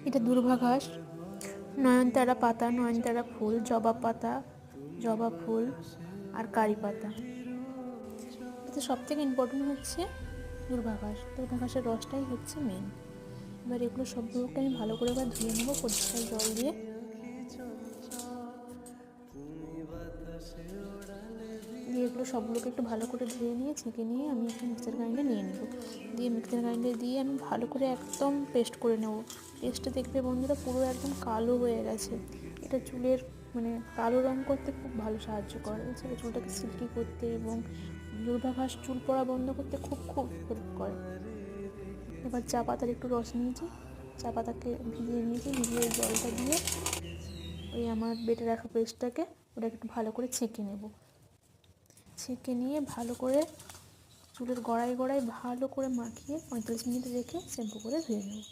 এটা দুর্বা ঘাস, নয়নতারা পাতা, নয়নতারা ফুল, জবা পাতা, জবা ফুল আর কারি পাতা। এতে সবথেকে ইম্পর্টেন্ট হচ্ছে দুর্বা ঘাস। দুর্বা ঘাসের রসটাই হচ্ছে মেন। এবার এগুলো সবগুলোকে আমি ভালো করে এবার ধুয়ে নেবো পরিষ্কার জল দিয়ে। এগুলো সবগুলোকে একটু ভালো করে ধুয়ে নিয়ে ছেঁকে নিয়ে আমি একটা মিক্সার গ্রাইন্ডারে নিয়ে নেবো। দিয়ে মিক্সার গ্রাইন্ডারে দিয়ে আমি ভালো করে একদম পেস্ট করে নেবো। পেস্টটা দেখবে বন্ধুরা পুরো একদম কালো হয়ে গেছে। এটা চুলের মানে কালো রঙ করতে খুব ভালো সাহায্য করে, এছাড়া চুলটাকে সিল্কি করতে এবং দুর্বা ঘাস চুল পড়া বন্ধ করতে খুব খুব হেল্প করে। এবার চা পাতার একটু রস নিয়েছি, চা পাতাকে ভিজিয়ে নিয়েছি, ভিজিয়ে জলটা দিয়ে ওই আমার বেটে রাখা পেস্টটাকে ওটাকে একটু ভালো করে ছেঁকে নেব। ছেঁকে নিয়ে ভালো করে চুলের গোড়ায় গোড়ায় ভালো করে মাখিয়ে 45 মিনিট রেখে শ্যাম্পু করে ধুয়ে নেব।